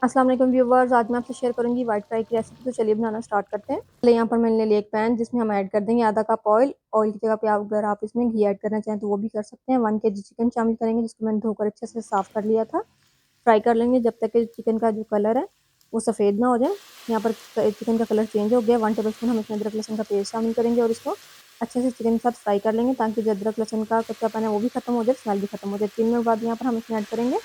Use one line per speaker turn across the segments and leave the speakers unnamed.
अस्सलाम वालेकुम व्यूवर्स, आज मैं आपसे शेयर करूंगी वाइट फ्राई की रेसिपी। तो चलिए बनाना स्टार्ट करते हैं। पहले यहाँ पर मैंने लिया एक पैन जिसमें हम ऐड कर देंगे आधा कप ऑयल। ऑयल की जगह पे अगर आप इसमें घी ऐड करना चाहें तो वो भी कर सकते हैं। 1 kg चिकन शामिल करेंगे जिसको मैंने धोकर अच्छे से साफ कर लिया था। फ्राई कर लेंगे जब तक कि चिकन का जो कलर है वो सफ़ेद ना हो जाए। यहाँ पर चिकन का कलर चेंज हो गया। 1 टेबल स्पून हम इसमें अदरक लहसुन का पेस्ट शामिल करेंगे और इसको अच्छे से चिकन के साथ फ्राई कर लेंगे ताकि जो अदरक लहसुन का कच्चापन है वो भी खत्म हो जाए, स्मेल भी खत्म हो जाए। 3 मिनट बाद यहाँ पर हम इसमें ऐड करेंगे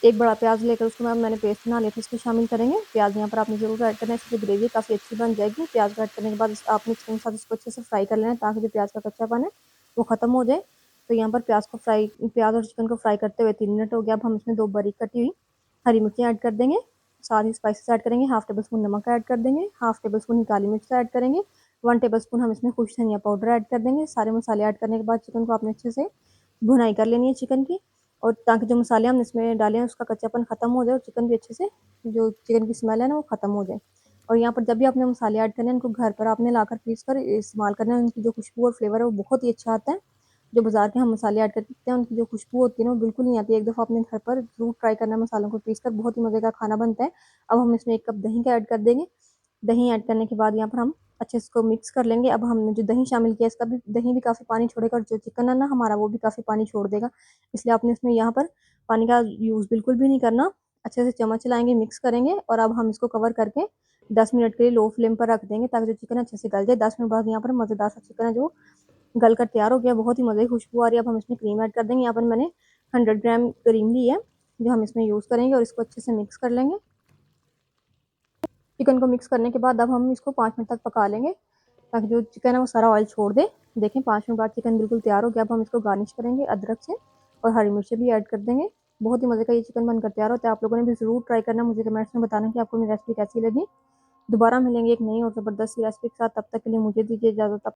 एक बड़ा प्याज लेकर उसको मैंने पेस्ट बना लिया था, इसको शामिल करेंगे। प्याज यहाँ पर आपने ज़रूर ऐड करना है, इससे ग्रेवी काफ़ी अच्छी बन जाएगी। प्याज को ऐड करने के बाद आपने चिकन के साथ इसको अच्छे से फ्राई कर लेना है ताकि जो प्याज का कच्चापन है वो ख़त्म हो जाए। तो यहाँ पर प्याज और चिकन को फ्राई करते हुए 3 मिनट हो गया। अब हम इसमें 2 बारीक कटी हुई हरी मिर्ची ऐड कर देंगे, साथ ही स्पाइसेस ऐड करेंगे। 1/2 टेबल स्पून नमक ऐड कर देंगे, 1/2 टेबल स्पून ही काली मिर्च ऐड करेंगे, 1 टेबल स्पून हम इसमें खुश धनिया पाउडर ऐड कर देंगे। सारे मसाले ऐड करने के बाद चिकन को आपने अच्छे से भुनाई कर लेनी है चिकन की, और ताकि जो मसाले हम इसमें डालें उसका कच्चापन खत्म हो जाए और चिकन भी अच्छे से जो चिकन की स्मेल है ना वो खत्म हो जाए। और यहाँ पर जब भी आपने मसाले ऐड करने हैं उनको घर पर आपने लाकर पीस कर इस्तेमाल करना है। उनकी जो खुशबू और फ्लेवर है वो बहुत ही अच्छा आता है। जो बाजार के हम मसाले ऐड करते हैं उनकी जो खुशबू होती है ना वो बिल्कुल नहीं आती। एक दफ़ा अपने घर पर जरूर ट्राई करना, मसालों को पीस कर बहुत ही मज़े का खाना बनता है। अब हम इसमें 1 कप दही का ऐड कर देंगे। दही ऐड करने के बाद यहाँ पर हम अच्छे से इसको मिक्स कर लेंगे। अब हमने जो दही शामिल किया इसका भी दही भी काफ़ी पानी छोड़ेगा और जो चिकन है ना हमारा वो भी काफ़ी पानी छोड़ देगा। इसलिए आपने इसमें यहाँ पर पानी का यूज़ बिल्कुल भी नहीं करना। अच्छे से चम्मच चलाएंगे, मिक्स करेंगे और अब हम इसको कवर करके 10 मिनट के लिए लो फ्लेम पर रख देंगे ताकि जो चिकन अच्छे से गल जाए। 10 मिनट बाद यहाँ पर मज़ेदार सा चिकन है जो गल कर तैयार हो गया। बहुत ही मज़े की खुशबू आ रही है। अब हम इसमें क्रीम ऐड कर देंगे। यहाँ पर मैंने 100 ग्राम क्रीम ली है जो हम इसमें यूज़ करेंगे और इसको अच्छे से मिक्स कर लेंगे। चिकन को मिक्स करने के बाद अब हम इसको 5 मिनट तक पका लेंगे ताकि जो चिकन है वो सारा ऑयल छोड़ दे। देखें 5 मिनट बाद चिकन बिल्कुल तैयार हो गया। अब हम इसको गार्निश करेंगे अदरक से और हरी मिर्ची भी ऐड कर देंगे। बहुत ही मज़े का ये चिकन बनकर तैयार होता है। आप लोगों ने भी ज़रूर ट्राई करना, मुझे कमेंट्स में बताना कि आपको मेरी रेसिपी कैसी लगी। दोबारा मिलेंगे एक नई और ज़बरदस्त रेसिपी के साथ, तब तक के लिए मुझे दीजिए इजाज़त।